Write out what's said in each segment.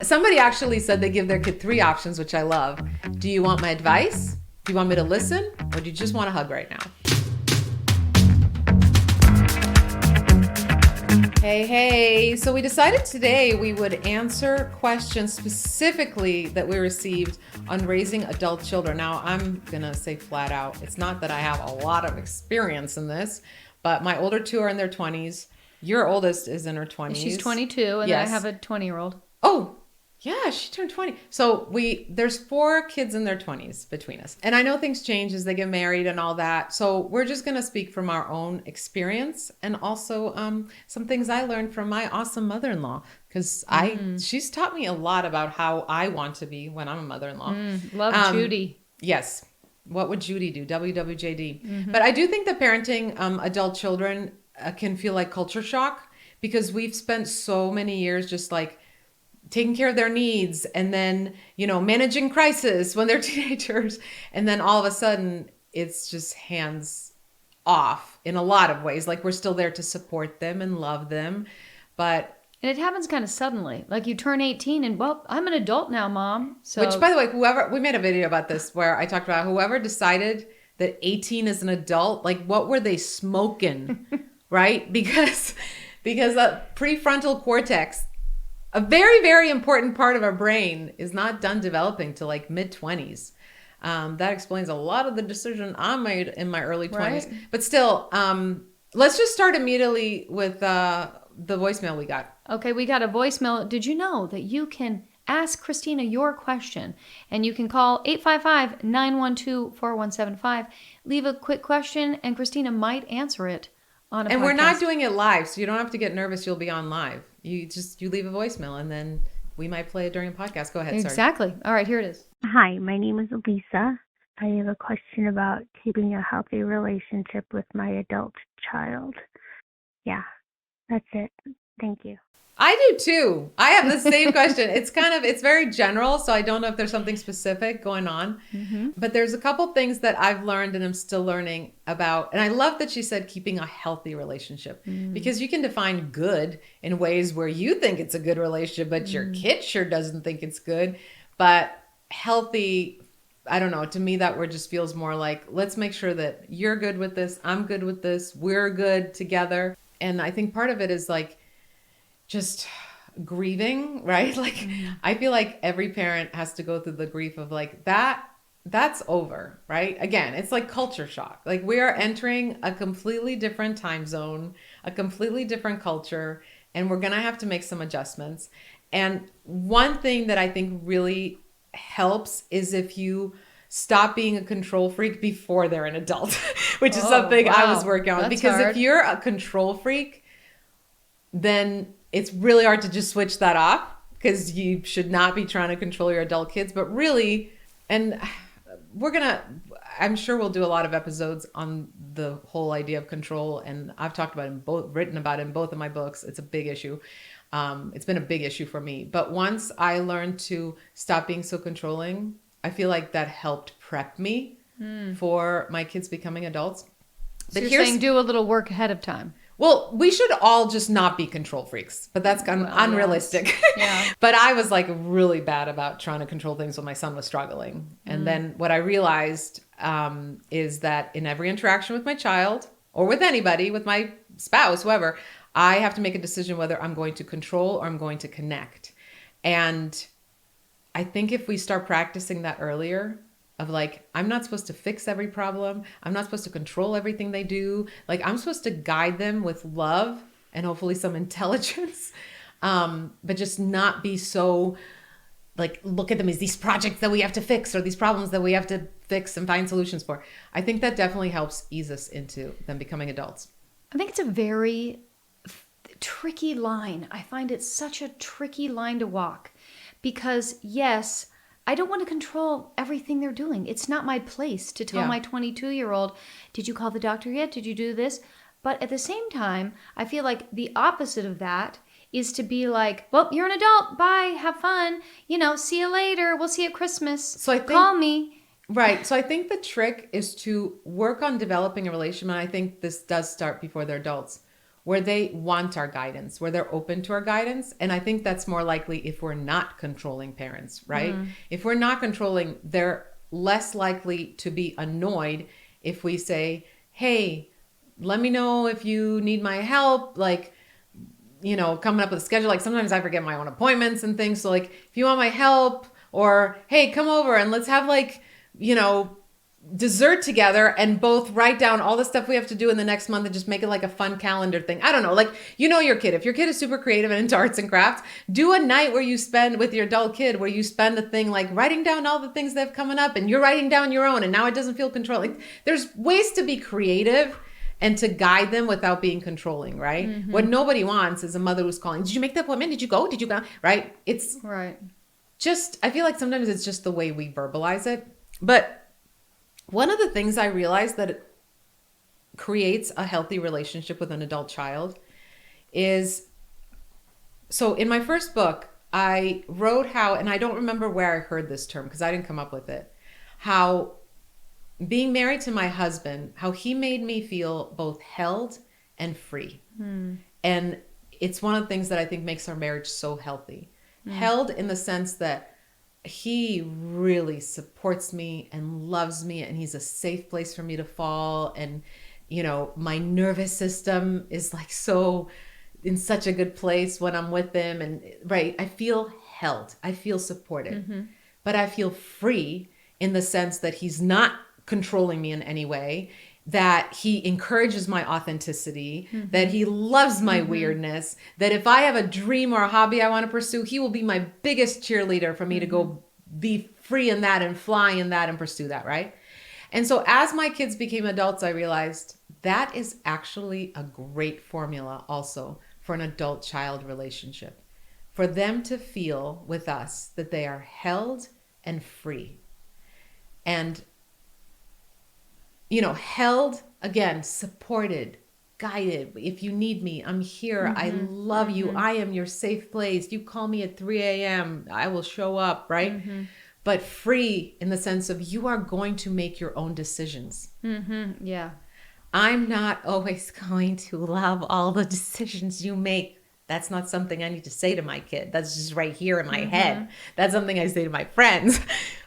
Somebody actually said they give their kid 3 options, which I love. Do you want my advice? Do you want me to listen? Or do you just want a hug right now? Hey. So we decided today we would answer questions specifically that we received on raising adult children. Now, I'm going to say flat out, it's not that I have a lot of experience in this, but my older 2 are in their 20s. Your oldest is in her 20s. She's 22, and yes. I have a 20-year-old. Oh, yeah, she turned 20. So there's 4 kids in their 20s between us. And I know things change as they get married and all that. So we're just going to speak from our own experience and also some things I learned from my awesome mother-in-law. Because she's taught me a lot about how I want to be when I'm a mother-in-law. Love Judy. Yes. What would Judy do? WWJD. But I do think that parenting adult children can feel like culture shock because we've spent so many years just like taking care of their needs and then, managing crisis when they're teenagers. And then all of a sudden it's just hands off in a lot of ways. Like we're still there to support them and love them. And it happens kind of suddenly. Like you turn 18 and, well, I'm an adult now, Mom. Which, by the way, we made a video about this where I talked about whoever decided that 18 is an adult, like what were they smoking, right? Because that prefrontal cortex, a very, very important part of our brain, is not done developing till like mid-20s. That explains a lot of the decision I made in my early 20s. Right. But still, let's just start immediately with the voicemail we got. Okay, we got a voicemail. Did you know that you can ask Christina your question? And you can call 855-912-4175. Leave a quick question, and Christina might answer it on a podcast. And we're not doing it live, so you don't have to get nervous. You'll be on live. You leave a voicemail and then we might play it during a podcast. Go ahead. Exactly. Sorry. All right, here it is. Hi, my name is Lisa. I have a question about keeping a healthy relationship with my adult child. Yeah, that's it. Thank you. I do too. I have the same question. It's very general, so I don't know if there's something specific going on. But there's a couple things that I've learned and I'm still learning about. And I love that she said keeping a healthy relationship because you can define good in ways where you think it's a good relationship, but your kid sure doesn't think it's good. But healthy, I don't know, to me that word just feels more like, let's make sure that you're good with this, I'm good with this, we're good together. And I think part of it is like, just grieving, right? Like I feel like every parent has to go through the grief of like that's over, right? Again, it's like culture shock. Like we are entering a completely different time zone, a completely different culture, and we're going to have to make some adjustments. And one thing that I think really helps is if you stop being a control freak before they're an adult, which is something I was working on. That's because hard. If you're a control freak, then it's really hard to just switch that off because you should not be trying to control your adult kids. But really, and I'm sure we'll do a lot of episodes on the whole idea of control. And I've talked about it written about it in both of my books. It's a big issue. It's been a big issue for me. But once I learned to stop being so controlling, I feel like that helped prep me for my kids becoming adults. So you're saying do a little work ahead of time. Well, we should all just not be control freaks, but that's unrealistic. Yeah. But I was like really bad about trying to control things when my son was struggling. And then what I realized is that in every interaction with my child or with anybody, with my spouse, whoever, I have to make a decision whether I'm going to control or I'm going to connect. And I think if we start practicing that earlier, of like, I'm not supposed to fix every problem. I'm not supposed to control everything they do. Like I'm supposed to guide them with love and hopefully some intelligence. But just not be so like, look at them as these projects that we have to fix or these problems that we have to fix and find solutions for. I think that definitely helps ease us into them becoming adults. I think it's a very tricky line. I find it such a tricky line to walk because yes, I don't want to control everything they're doing. It's not my place to tell my 22-year-old, did you call the doctor yet? Did you do this? But at the same time, I feel like the opposite of that is to be like, well, you're an adult. Bye. Have fun. See you later. We'll see you at Christmas. So call me. Right. So I think the trick is to work on developing a relationship. And I think this does start before they're adults, where they want our guidance, where they're open to our guidance. And I think that's more likely if we're not controlling parents, right? If we're not controlling, they're less likely to be annoyed if we say, hey, let me know if you need my help. Like, coming up with a schedule. Like sometimes I forget my own appointments and things. So like, if you want my help, or hey, come over and let's have like, dessert together and both write down all the stuff we have to do in the next month and just make it like a fun calendar thing. I don't know. Like, your kid, if your kid is super creative and into arts and crafts, do a night where you spend with your adult kid, where you spend a thing like writing down all the things that have coming up and you're writing down your own. And now it doesn't feel controlled. Like there's ways to be creative and to guide them without being controlling, right? What nobody wants is a mother who's calling, did you make the appointment? Did you go? Did you go? Right? It's Right. just, I feel like sometimes it's just the way we verbalize it. But one of the things I realized that creates a healthy relationship with an adult child is, so in my first book, I wrote how, and I don't remember where I heard this term because I didn't come up with it, how being married to my husband, how he made me feel both held and free. And it's one of the things that I think makes our marriage so healthy. Held in the sense that he really supports me and loves me, and he's a safe place for me to fall. And, my nervous system is like so in such a good place when I'm with him. And right, I feel held, I feel supported, but I feel free in the sense that he's not controlling me in any way, that he encourages my authenticity, that he loves my weirdness, that if I have a dream or a hobby I want to pursue, he will be my biggest cheerleader for me to go be free in that and fly in that and pursue that, right? And so as my kids became adults, I realized that is actually a great formula also for an adult-child relationship, for them to feel with us that they are held and free. And held, again, supported, guided. If you need me, I'm here. I love you. I am your safe place. You call me at 3 a.m. I will show up, right? But free in the sense of you are going to make your own decisions. Yeah. I'm not always going to love all the decisions you make. That's not something I need to say to my kid. That's just right here in my head. That's something I say to my friends,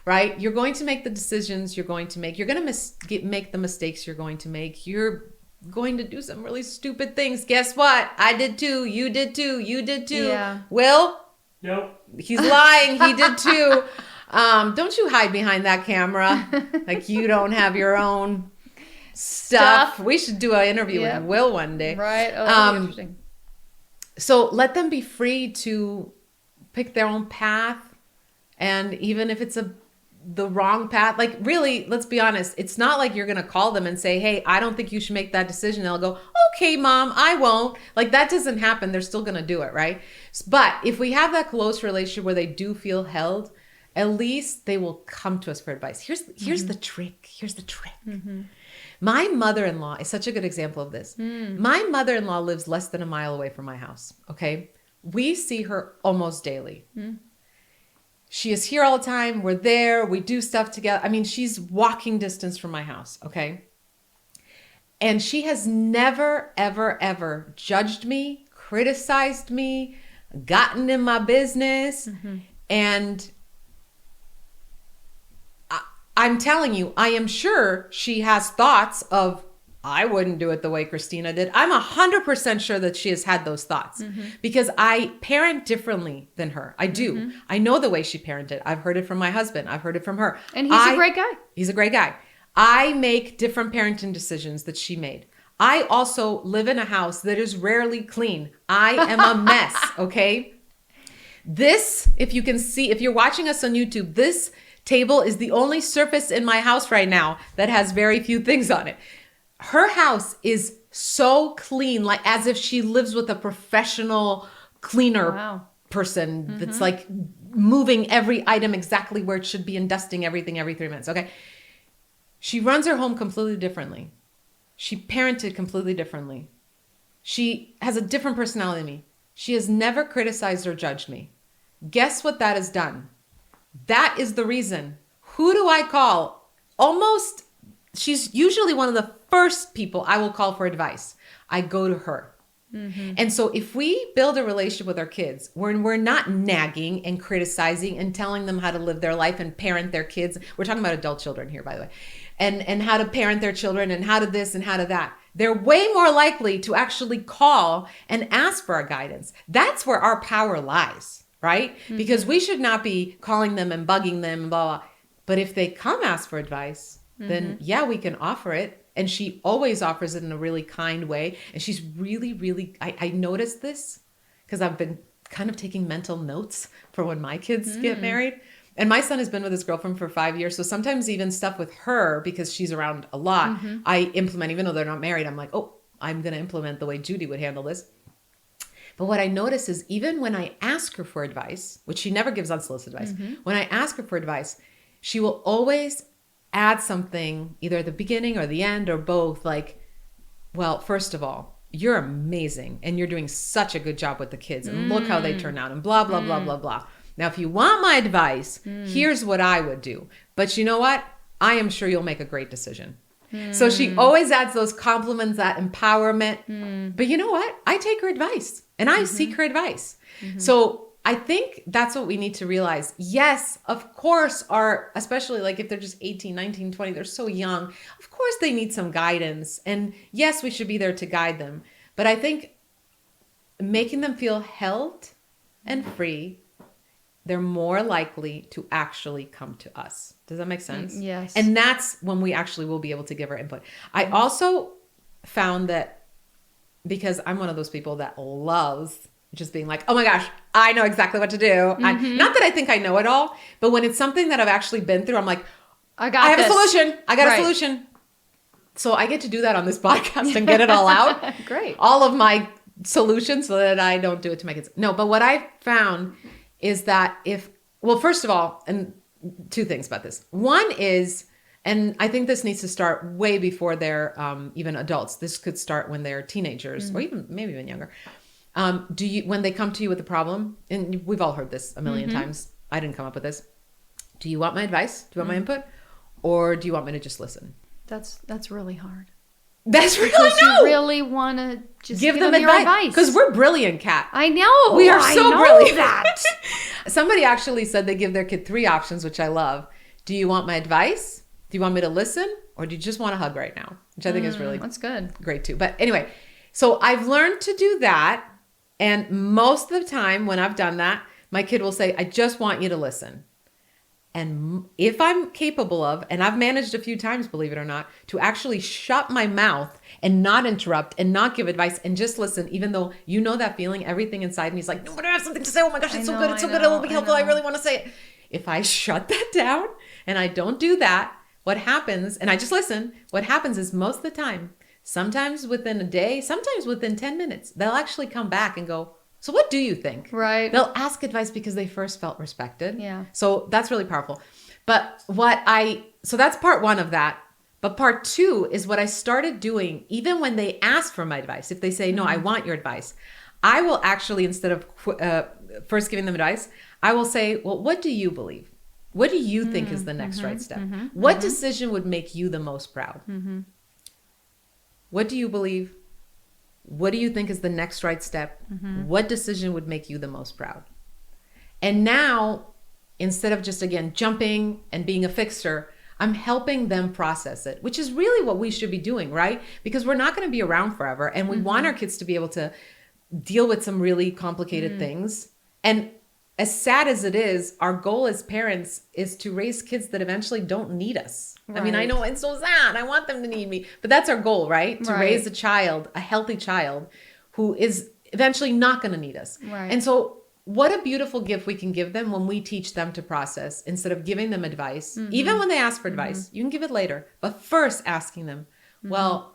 right? You're going to make the decisions you're going to make. You're going to make the mistakes you're going to make. You're going to do some really stupid things. Guess what? I did too. You did too. You did too. Yeah. Will? Nope. He's lying. He did too. Don't you hide behind that camera like you don't have your own stuff. We should do an interview with Will one day. Right. Oh, that'd be interesting. So let them be free to pick their own path. And even if it's the wrong path, like really, let's be honest, it's not like you're going to call them and say, hey, I don't think you should make that decision. They'll go, okay, mom, I won't. Like that doesn't happen. They're still going to do it, right? But if we have that close relationship where they do feel held, at least they will come to us for advice. Here's the trick. Here's the trick. My mother-in-law is such a good example of this. My mother-in-law lives less than a mile away from my house, okay? We see her almost daily. She is here all the time. We're there. We do stuff together. I mean, she's walking distance from my house, okay? And she has never, ever, ever judged me, criticized me, gotten in my business. And I'm telling you, I am sure she has thoughts of, I wouldn't do it the way Christina did. I'm 100% sure that she has had those thoughts because I parent differently than her. I do. I know the way she parented. I've heard it from my husband. I've heard it from her. And he's a great guy. He's a great guy. I make different parenting decisions that she made. I also live in a house that is rarely clean. I am a mess, okay? This, if you can see, if you're watching us on YouTube, this table is the only surface in my house right now that has very few things on it. Her house is so clean, like as if she lives with a professional cleaner person that's like moving every item exactly where it should be and dusting everything every 3 minutes. Okay. She runs her home completely differently. She parented completely differently. She has a different personality than me. She has never criticized or judged me. Guess what that has done? That is the reason. Who do I call? She's usually one of the first people I will call for advice. I go to her. And so if we build a relationship with our kids where we're not nagging and criticizing and telling them how to live their life and parent their kids, we're talking about adult children here, by the way, and how to parent their children and how to this and how to that, they're way more likely to actually call and ask for our guidance. That's where our power lies, right? Because we should not be calling them and bugging them and blah, blah. But if they come ask for advice, then yeah, we can offer it. And she always offers it in a really kind way. And she's really, really, I noticed this because I've been kind of taking mental notes for when my kids get married. And my son has been with his girlfriend for 5 years. So sometimes even stuff with her, because she's around a lot, I implement, even though they're not married, I'm like, oh, I'm going to implement the way Judy would handle this. But what I notice is even when I ask her for advice, which she never gives unsolicited advice, when I ask her for advice, she will always add something either at the beginning or the end or both, like, well, first of all, you're amazing and you're doing such a good job with the kids and look how they turn out and blah, blah, blah, blah, blah. Now, if you want my advice, here's what I would do. But you know what? I am sure you'll make a great decision. So she always adds those compliments, that empowerment. But you know what? I take her advice and I seek her advice. So I think that's what we need to realize. Yes, of course, especially like if they're just 18, 19, 20, they're so young. Of course, they need some guidance. And yes, we should be there to guide them. But I think making them feel held and free, they're more likely to actually come to us. Does that make sense? Yes. And that's when we actually will be able to give our input. I also found that because I'm one of those people that loves just being like, oh my gosh, I know exactly what to do. Not that I think I know it all, but when it's something that I've actually been through, I'm like, I have a solution. I got a solution. So I get to do that on this podcast and get it all out. Great. All of my solutions so that I don't do it to my kids. No, but what I found is that first of all, and two things about this. One is, and I think this needs to start way before they're even adults. This could start when they're teenagers or even maybe even younger. When they come to you with a problem, and we've all heard this a million times, I didn't come up with this. Do you want my advice? Do you want my input? Or do you want me to just listen? That's really hard. That's really Because you really want to just give them your advice. Because we're brilliant, Kat. I know. We are so brilliant. That. Somebody actually said they give their kid 3 options, which I love. Do you want my advice? Do you want me to listen? Or do you just want a hug right now? Which I think is really that's good. Great too. But anyway, so I've learned to do that. And most of the time when I've done that, my kid will say, I just want you to listen. And if I'm capable of, and I've managed a few times, believe it or not, to actually shut my mouth and not interrupt and not give advice and just listen, even though you know that feeling, everything inside me is like, no, but I have something to say. Oh my gosh, it's so good. It's so good. It'll be helpful. I really want to say it. If I shut that down and I don't do that, what happens, and I just listen, what happens is most of the time, sometimes within a day, sometimes within 10 minutes, they'll actually come back and go, so what do you think? Right. They'll ask advice because they first felt respected. Yeah. So that's really powerful. But so that's part one of that. But part two is what I started doing, even when they ask for my advice. If they say, no, I want your advice, I will actually, instead of first giving them advice, I will say, well, what do you believe? What do you think is the next right step? What decision would make you the most proud? What do you believe? What do you think is the next right step? What decision would make you the most proud? And now, instead of just, again, jumping and being a fixer, I'm helping them process it, which is really what we should be doing, right? Because we're not going to be around forever. And we want our kids to be able to deal with some really complicated things. And as sad as it is, our goal as parents is to raise kids that eventually don't need us. Right. I mean, I know it's so sad. I want them to need me. But that's our goal, right? To raise a child, a healthy child, who is eventually not going to need us. Right. And so what a beautiful gift we can give them when we teach them to process instead of giving them advice. Even when they ask for advice, you can give it later. But first asking them, well,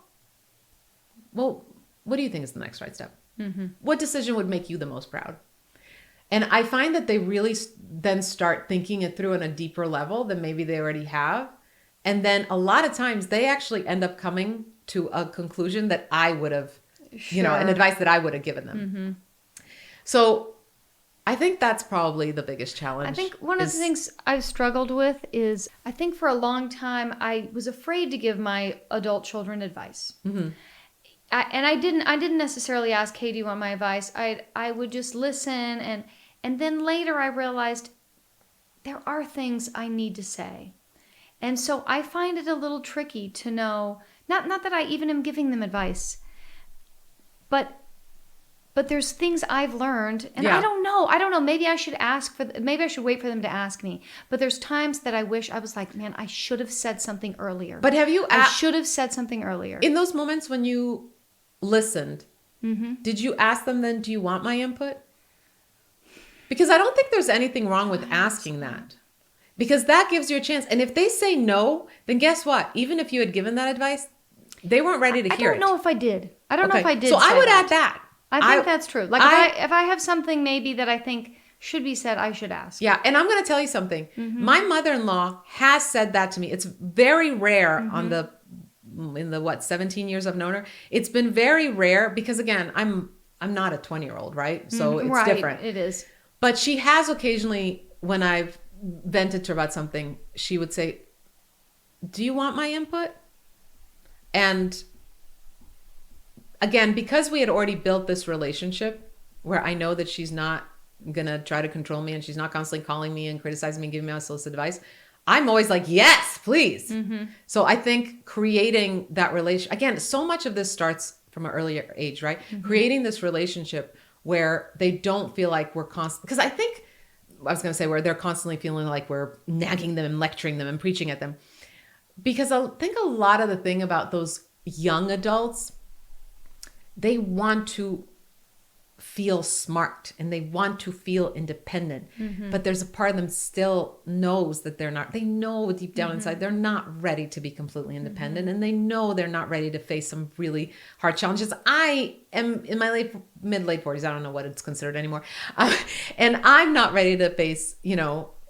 what do you think is the next right step? What decision would make you the most proud? And I find that they really then start thinking it through on a deeper level than maybe they already have. And then a lot of times they actually end up coming to a conclusion that I would have, an advice that I would have given them. So I think that's probably the biggest challenge. I think one of the things I've struggled with is I think for a long time I was afraid to give my adult children advice. I didn't necessarily ask, hey, do you want my advice? I would just listen, and then later I realized there are things I need to say. And so I find it a little tricky to know, not that I even am giving them advice, but there's things I've learned, and Yeah. I don't know. Maybe I should maybe I should wait for them to ask me. But there's times that I wish I was like, man, I should have said something earlier. But have you I should have said something earlier. in those moments when you listened, did you ask them then, do you want my input? Because I don't think there's anything wrong with asking that. Because that gives you a chance. And if they say no, then guess what? Even if you had given that advice, they weren't ready to hear it. I don't know if I did. I don't know if I did. So I say would that. add that. I think that's true. Like if I have something maybe that I think should be said, I should ask. Yeah, and I'm going to tell you something. My mother-in-law has said that to me. It's very rare in the 17 years I've known her. It's been very rare because again, I'm not a 20-year-old, right? So it's different. It is. But she has occasionally, when I've vented to her about something, she would say, "Do you want my input?" And again, because we had already built this relationship where I know that she's not going to try to control me and she's not constantly calling me and criticizing me and giving me unsolicited advice, I'm always like, yes, please. So I think creating that relation, again, so much of this starts from an earlier age, right? Creating this relationship where they don't feel like we're constant, because I think, I was going to say where they're constantly feeling like we're nagging them and lecturing them and preaching at them. Because I think a lot of the thing about those young adults, they want to feel smart and they want to feel independent, but there's a part of them still knows that they know deep down inside they're not ready to be completely independent, and they know they're not ready to face some really hard challenges. I am in my mid-late 40s. I don't know what it's considered anymore. And I'm not ready to face,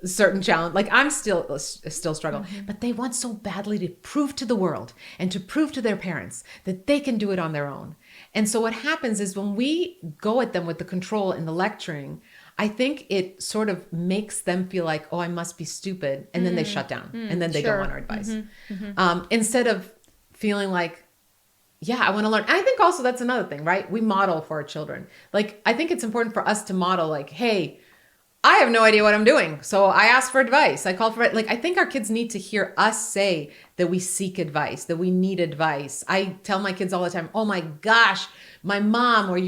certain challenge. Like I'm still struggle, but they want so badly to prove to the world and to prove to their parents that they can do it on their own. And so what happens is when we go at them with the control and the lecturing, I think it sort of makes them feel like, oh, I must be stupid. And then they shut down and then they don't want our advice. Instead of feeling like, yeah, I want to learn. And I think also that's another thing, right? We model for our children. Like, I think it's important for us to model like, hey, I have no idea what I'm doing. So I ask for advice. I call for it. Like, I think our kids need to hear us say that we seek advice, that we need advice. I tell my kids all the time, oh my gosh, my mom or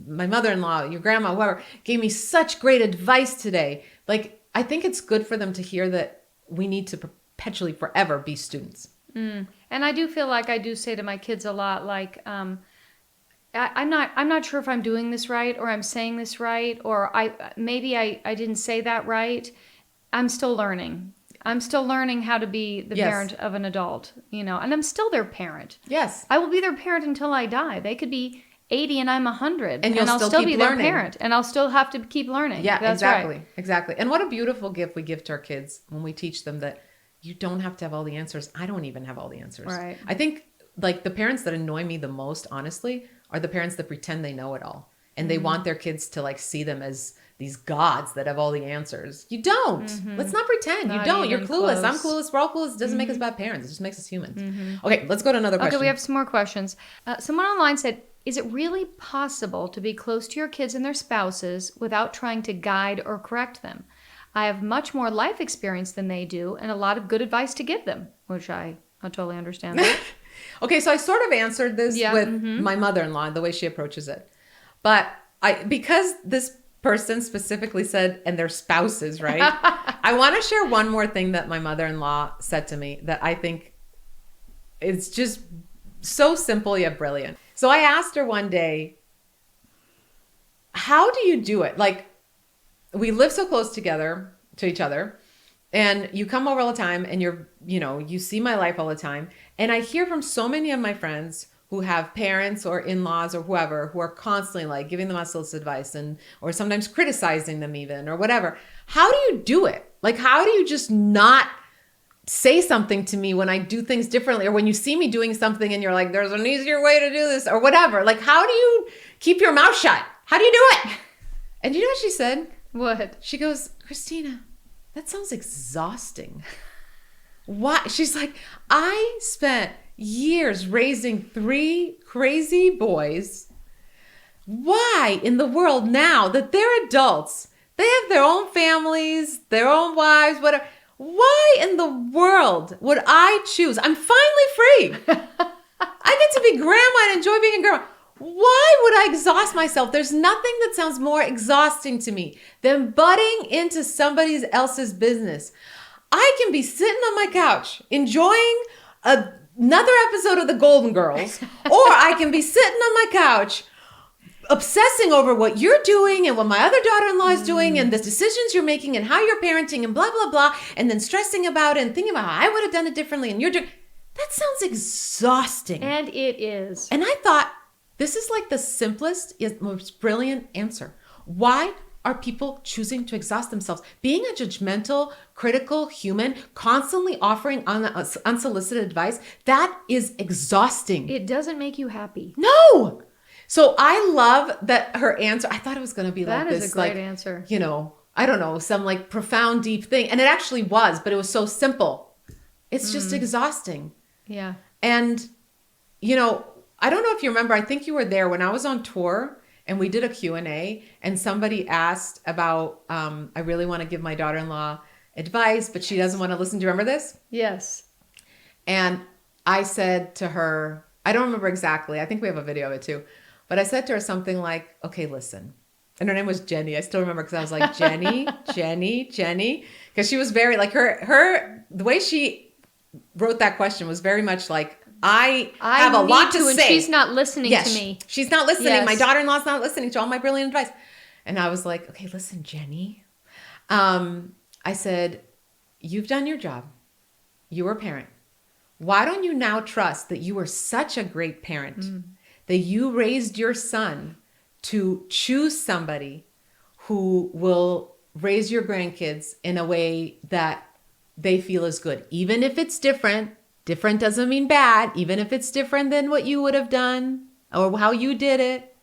my mother-in-law, your grandma, whoever gave me such great advice today. Like, I think it's good for them to hear that we need to perpetually forever be students. And I do feel like I do say to my kids a lot, like, I'm not sure if I'm doing this right or I'm saying this right, or I didn't say that right. I'm still learning. I'm still learning how to be the parent of an adult, and I'm still their parent. Yes. I will be their parent until I die. They could be 80 and I'm 100 and I'll still be learning. Their parent, and I'll still have to keep learning. Yeah, that's exactly. Right. Exactly. And what a beautiful gift we give to our kids when we teach them that you don't have to have all the answers. I don't even have all the answers. Right. I think like the parents that annoy me the most, honestly, are the parents that pretend they know it all. And they want their kids to like see them as these gods that have all the answers. You don't. Let's not pretend. You don't. You're clueless. Close. I'm clueless. We're all clueless. It doesn't make us bad parents. It just makes us humans. Okay, let's go to another question. Okay, we have some more questions. Someone online said, is it really possible to be close to your kids and their spouses without trying to guide or correct them? I have much more life experience than they do and a lot of good advice to give them, which I totally understand that. Okay, so I sort of answered this with my mother-in-law, the way she approaches it. But because this person specifically said, and their spouses, right? I want to share one more thing that my mother-in-law said to me that I think it's just so simple yet brilliant. So I asked her one day, how do you do it? Like, we live so close together to each other, and you come over all the time, and you see my life all the time. And I hear from so many of my friends who have parents or in-laws or whoever who are constantly like giving them unsolicited advice or sometimes criticizing them even or whatever. How do you do it? Like, how do you just not say something to me when I do things differently, or when you see me doing something and you're like, there's an easier way to do this or whatever? Like, how do you keep your mouth shut? How do you do it? And you know what she said? What? She goes, Christina, that sounds exhausting. why? She's like, I spent years raising 3 crazy boys. Why in the world now that they're adults, they have their own families, their own wives, whatever. Why in the world would I choose? I'm finally free. I get to be grandma and enjoy being a grandma. Why would I exhaust myself? There's nothing that sounds more exhausting to me than butting into somebody else's business. I can be sitting on my couch enjoying another episode of the Golden Girls, or I can be sitting on my couch obsessing over what you're doing and what my other daughter-in-law is doing and the decisions you're making and how you're parenting and blah, blah, blah, and then stressing about it and thinking about how I would have done it differently and you're doing. That sounds exhausting. And it is. And I thought, this is like the simplest, yet most brilliant answer. Why are people choosing to exhaust themselves? Being a judgmental, critical human, constantly offering unsolicited advice, that is exhausting. It doesn't make you happy. No. So I love that her answer. I thought it was going to be like this. That is a great answer. You know, I don't know, some like profound, deep thing. And it actually was, but it was so simple. It's just exhausting. Yeah. And, you know, I don't know if you remember, I think you were there when I was on tour and we did a Q&A and somebody asked about, I really want to give my daughter-in-law advice, but she doesn't want to listen. Do you remember this? Yes. And I said to her, I don't remember exactly. I think we have a video of it too. But I said to her something like, okay, listen. And her name was Jenny. I still remember because I was like, Jenny, Jenny. Because she was very like the way she wrote that question was very much like, I have a lot to say. And she's not listening to me. She's not listening. Yes. My daughter-in-law's not listening to all my brilliant advice. And I was like, okay, listen, Jenny. I said, you've done your job. You were a parent. Why don't you now trust that you were such a great parent that you raised your son to choose somebody who will raise your grandkids in a way that they feel is good. Even if it's different, different doesn't mean bad. Even if it's different than what you would have done or how you did it.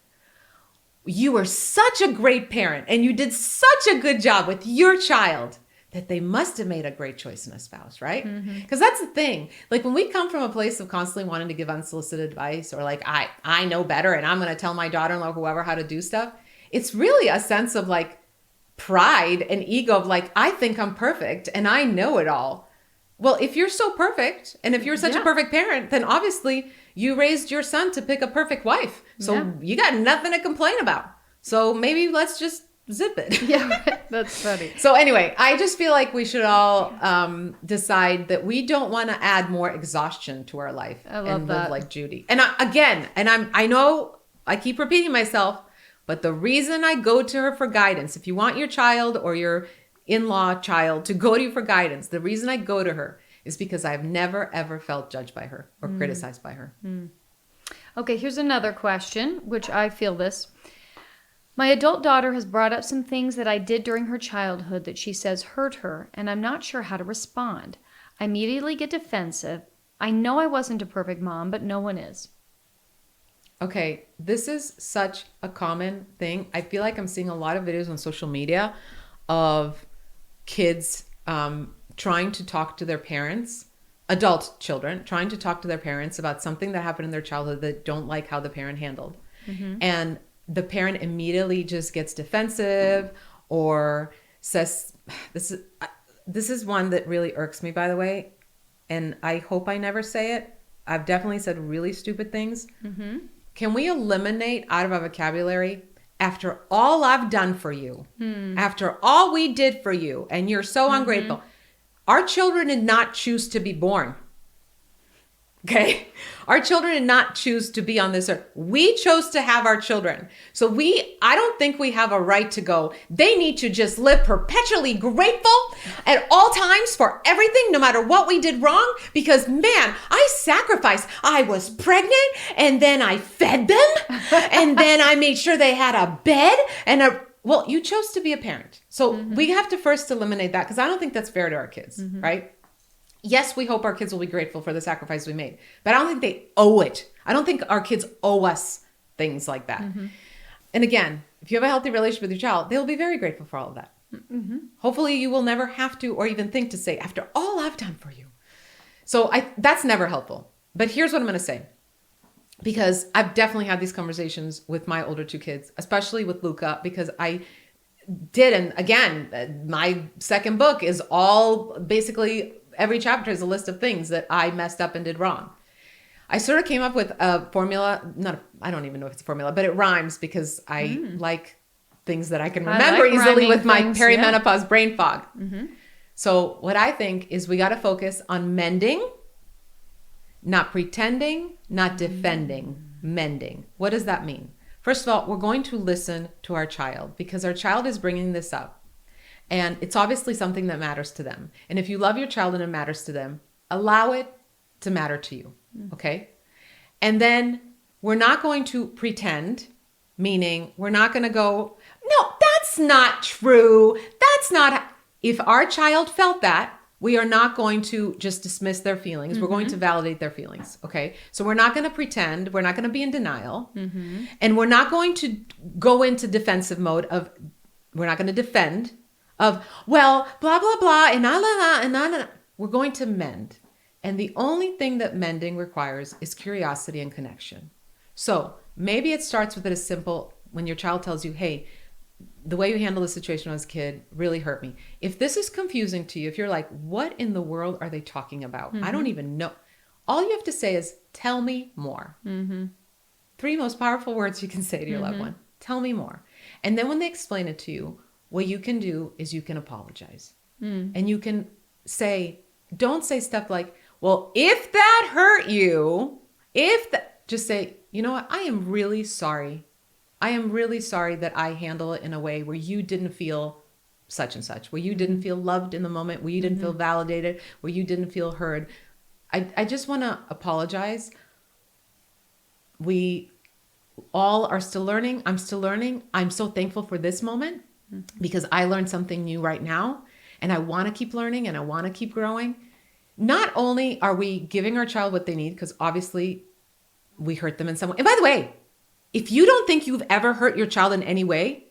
You were such a great parent and you did such a good job with your child that they must have made a great choice in a spouse, right? Because that's the thing. Like when we come from a place of constantly wanting to give unsolicited advice or like, I know better and I'm going to tell my daughter-in-law, whoever, how to do stuff. It's really a sense of like pride and ego of like, I think I'm perfect and I know it all. Well, if you're so perfect and if you're such a perfect parent, then obviously you raised your son to pick a perfect wife. So you got nothing to complain about. So maybe let's just zip it. Yeah, right. That's funny. So anyway, I just feel like we should all decide that we don't want to add more exhaustion to our life. I love that. Live like Judy. And I know I keep repeating myself, but the reason I go to her for guidance, if you want your child or your in-law child to go to you for guidance, the reason I go to her is because I've never, ever felt judged by her or criticized by her. Okay, here's another question, which I feel this. My adult daughter has brought up some things that I did during her childhood that she says hurt her, and I'm not sure how to respond. I immediately get defensive. I know I wasn't a perfect mom, but no one is. Okay, this is such a common thing. I feel like I'm seeing a lot of videos on social media of kids trying to talk to their parents, adult children, trying to talk to their parents about something that happened in their childhood that don't like how the parent handled. And the parent immediately just gets defensive or says, this is one that really irks me, by the way. And I hope I never say it. I've definitely said really stupid things. Can we eliminate out of our vocabulary, after all I've done for you, after all we did for you, and you're so ungrateful? Our children did not choose to be born. Okay? Our children did not choose to be on this earth. We chose to have our children. So I don't think we have a right to go, they need to just live perpetually grateful at all times for everything, no matter what we did wrong, because man, I sacrificed. I was pregnant and then I fed them and then I made sure they had a bed well, you chose to be a parent. So we have to first eliminate that because I don't think that's fair to our kids, right? Yes, we hope our kids will be grateful for the sacrifice we made, but I don't think they owe it. I don't think our kids owe us things like that. And again, if you have a healthy relationship with your child, they'll be very grateful for all of that. Hopefully you will never have to or even think to say, after all I've done for you, So that's never helpful. But here's what I'm going to say. Because I've definitely had these conversations with my older two kids, especially with Luca, because I did. And again, my second book is all basically every chapter is a list of things that I messed up and did wrong. I sort of came up with a formula. I don't even know if it's a formula, but it rhymes because I like things that I can remember easily with my perimenopause brain fog. So what I think is we got to focus on mending, not pretending, not defending, mending. What does that mean? First of all, we're going to listen to our child because our child is bringing this up. And it's obviously something that matters to them. And if you love your child and it matters to them, allow it to matter to you. Okay? And then we're not going to pretend, meaning we're not going to go, no, that's not true. That's not. If our child felt that, we are not going to just dismiss their feelings. We're going to validate their feelings. Okay? So we're not going to pretend. We're not going to be in denial. And we're not going to go into defensive mode of, we're not going to defend of, well, blah, blah, blah, and la, la, la, and la, la, la. We're going to mend. And the only thing that mending requires is curiosity and connection. So maybe it starts with it as simple when your child tells you, hey, the way you handled the situation when I was a kid really hurt me. If this is confusing to you, if you're like, what in the world are they talking about? I don't even know. All you have to say is, tell me more. 3 most powerful words you can say to your loved one. Tell me more. And then when they explain it to you, what you can do is you can apologize. And you can say, don't say stuff like, well, if that hurt you, just say, you know what? I am really sorry. I am really sorry that I handle it in a way where you didn't feel such and such, where you didn't feel loved in the moment, where you didn't feel validated, where you didn't feel heard. I just want to apologize. We all are still learning. I'm still learning. I'm so thankful for this moment because I learned something new right now, and I want to keep learning and I want to keep growing. Not only are we giving our child what they need, because obviously we hurt them in some way. And by the way, if you don't think you've ever hurt your child in any way,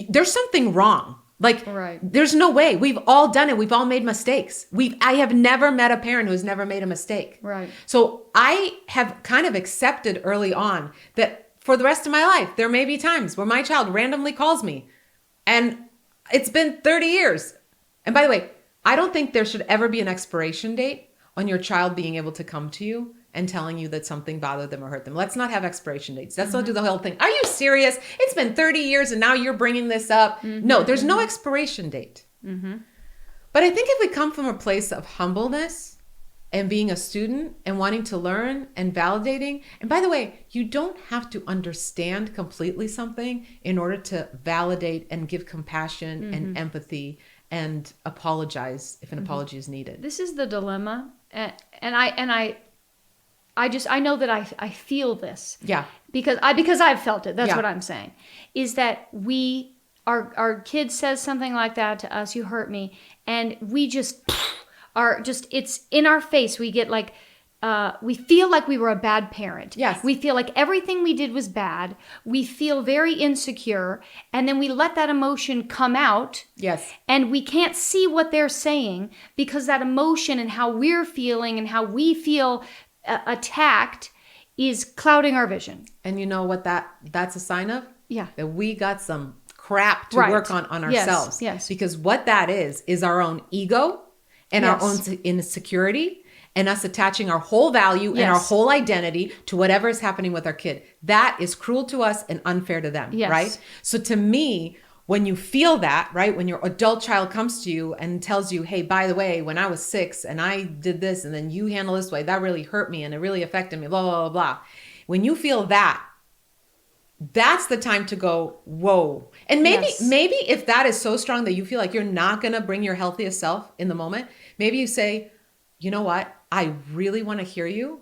there's something wrong. Like, there's no way. We've all done it. We've all made mistakes. I have never met a parent who's never made a mistake. Right. So I have kind of accepted early on that for the rest of my life, there may be times where my child randomly calls me and it's been 30 years. And by the way, I don't think there should ever be an expiration date on your child being able to come to you and telling you that something bothered them or hurt them. Let's not have expiration dates. Let's not do the whole thing. Are you serious? It's been 30 years and now you're bringing this up. No, there's no expiration date. But I think if we come from a place of humbleness and being a student and wanting to learn and validating, and by the way, you don't have to understand completely something in order to validate and give compassion and empathy and apologize if an apology is needed. This is the dilemma. And I know that I feel this. Yeah. Because I've felt it. That's what I'm saying. Is that our kid says something like that to us, you hurt me, and we just it's in our face. We get like we feel like we were a bad parent. Yes. We feel like everything we did was bad. We feel very insecure, and then we let that emotion come out. Yes. And we can't see what they're saying because that emotion and how we're feeling and how we feel attacked is clouding our vision. And you know what that's a sign of? Yeah. That we got some crap to work on ourselves. Yes. Because what that is our own ego and our own insecurity and us attaching our whole value and our whole identity to whatever is happening with our kid. That is cruel to us and unfair to them, right? So to me, when you feel that, right, when your adult child comes to you and tells you, hey, by the way, when I was 6 and I did this and then you handle this way, that really hurt me and it really affected me, blah, blah, blah, blah. When you feel that, that's the time to go, whoa. And maybe if that is so strong that you feel like you're not going to bring your healthiest self in the moment, maybe you say, you know what? I really want to hear you.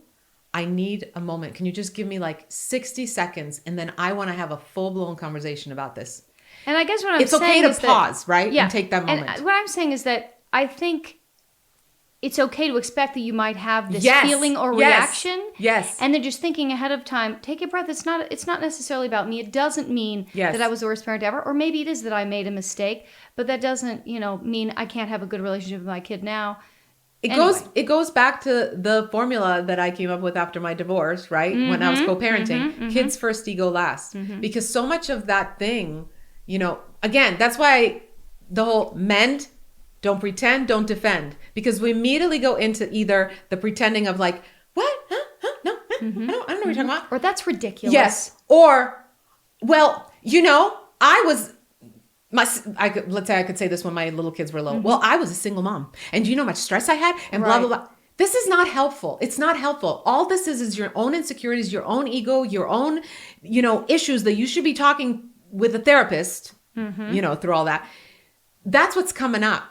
I need a moment. Can you just give me like 60 seconds? And then I want to have a full-blown conversation about this. And I guess what I'm saying is it's okay to pause, right? Yeah. And take that moment. And what I'm saying is that I think it's okay to expect that you might have this feeling or reaction. Yes. And then just thinking ahead of time, take a breath. It's not necessarily about me. It doesn't mean that I was the worst parent ever. Or maybe it is that I made a mistake. But that doesn't, mean I can't have a good relationship with my kid now. It goes back to the formula that I came up with after my divorce, right? When I was co-parenting, kids first, ego last. Because so much of that thing, again, that's why the whole mend, don't pretend, don't defend. Because we immediately go into either the pretending of like, what? Huh? No, I don't know what you're talking about. Or that's ridiculous. Yes. Or, well, let's say I could say this when my little kids were little. Well, I was a single mom, and do you know how much stress I had? And blah, blah, blah. This is not helpful. It's not helpful. All this is your own insecurities, your own ego, your own, issues that you should be talking with a therapist, through all that. That's what's coming up.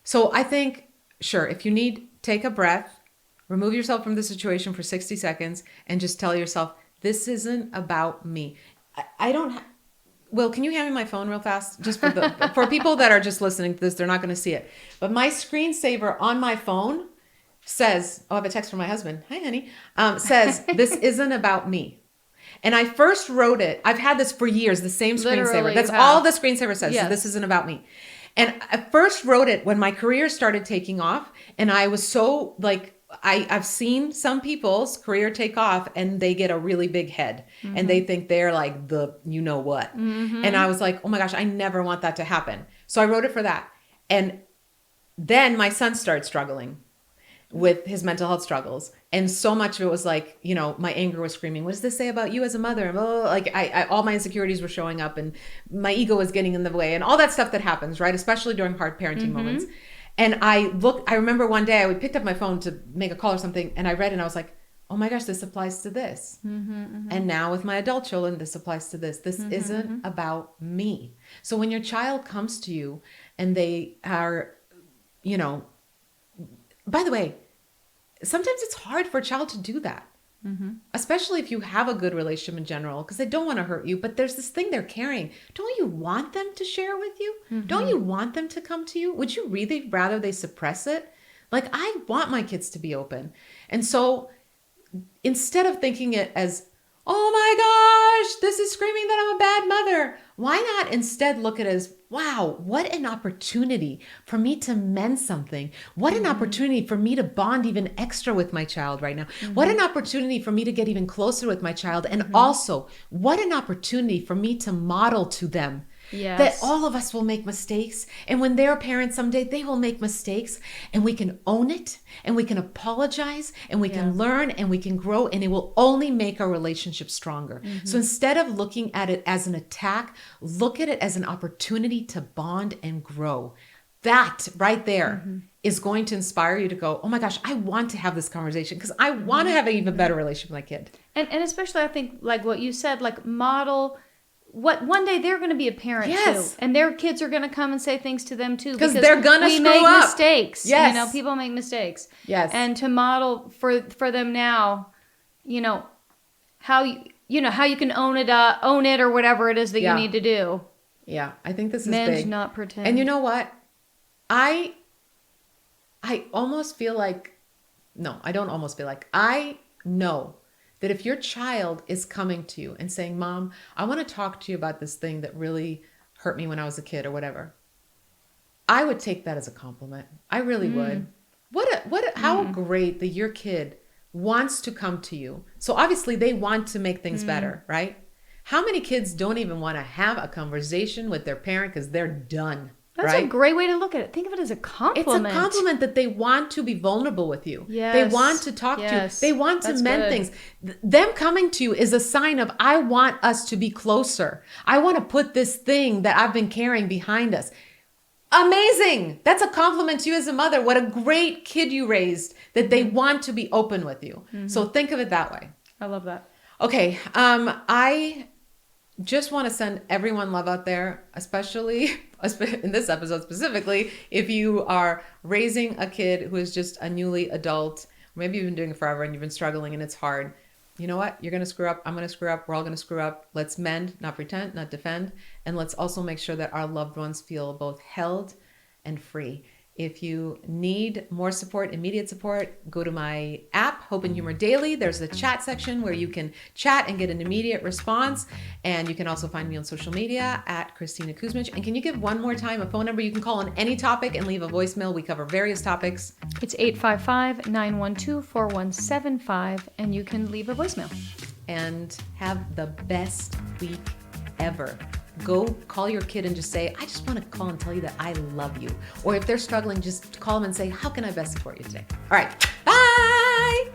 So I think, sure, if you need, take a breath, remove yourself from the situation for 60 seconds and just tell yourself, this isn't about me. Will, can you hand me my phone real fast? Just for people that are just listening to this, they're not going to see it. But my screensaver on my phone says, I have a text from my husband. Hi, honey. Says, this isn't about me. And I first wrote it. I've had this for years, the same screensaver. That's all the screensaver says. Yes. So this isn't about me. And I first wrote it when my career started taking off. And I was so I've seen some people's career take off and they get a really big head and they think they're like the what. And I was like, oh my gosh, I never want that to happen. So I wrote it for that. And then my son started struggling with his mental health struggles. And so much of it was like, my anger was screaming, what does this say about you as a mother? And all my insecurities were showing up and my ego was getting in the way and all that stuff that happens, right? Especially during hard parenting moments. And I remember one day I picked up my phone to make a call or something and I read it and I was like, oh my gosh, this applies to this. And now with my adult children, this applies to this. This isn't about me. So when your child comes to you and they are, by the way, sometimes it's hard for a child to do that. Especially if you have a good relationship in general, because they don't want to hurt you, but there's this thing they're carrying. Don't you want them to share with you? Don't you want them to come to you? Would you really rather they suppress it? Like, I want my kids to be open. And so instead of thinking it as, oh my gosh, this is screaming that I'm a bad mother, why not instead look at it as, wow, what an opportunity for me to mend something. What an opportunity for me to bond even extra with my child right now. What an opportunity for me to get even closer with my child. And also, what an opportunity for me to model to them that all of us will make mistakes. And when they're parents someday, they will make mistakes. And we can own it and we can apologize and we can learn and we can grow. And it will only make our relationship stronger. So instead of looking at it as an attack, look at it as an opportunity to bond and grow. That right there is going to inspire you to go, oh my gosh, I want to have this conversation because I want to have an even better relationship with my kid. And especially I think like what you said, like model what one day they're going to be a parent too, and their kids are going to come and say things to them too because they're going to screw up. We make mistakes. Yes, people make mistakes. Yes, and to model for them now, how you can own it or whatever it is that you need to do. Yeah, I think this is Mend, big. not pretend. And you know what? I almost feel like, no, I don't almost feel like, I know that if your child is coming to you and saying, Mom, I want to talk to you about this thing that really hurt me when I was a kid or whatever, I would take that as a compliment. I really would. How great that your kid wants to come to you. So obviously they want to make things better, right? How many kids don't even want to have a conversation with their parent because they're done? That's a great way to look at it. Think of it as a compliment. It's a compliment that they want to be vulnerable with you. Yes. They want to talk to you. They want to mend things. Them coming to you is a sign of, I want us to be closer. I want to put this thing that I've been carrying behind us. Amazing. That's a compliment to you as a mother. What a great kid you raised that they want to be open with you. So think of it that way. I love that. Okay. I just want to send everyone love out there, especially in this episode specifically, if you are raising a kid who is just a newly adult, maybe you've been doing it forever and you've been struggling and it's hard. You know what? You're going to screw up. I'm going to screw up. We're all going to screw up. Let's mend, not pretend, not defend. And let's also make sure that our loved ones feel both held and free. If you need more support, immediate support, go to my app, Hope and Humor Daily. There's the chat section where you can chat and get an immediate response. And you can also find me on social media at Christina Kuzmich. And can you give one more time a phone number you can call on any topic and leave a voicemail? We cover various topics. It's 855-912-4175, and you can leave a voicemail. And have the best week ever. Go call your kid and just say, I just want to call and tell you that I love you. Or if they're struggling, just call them and say, how can I best support you today? All right, bye.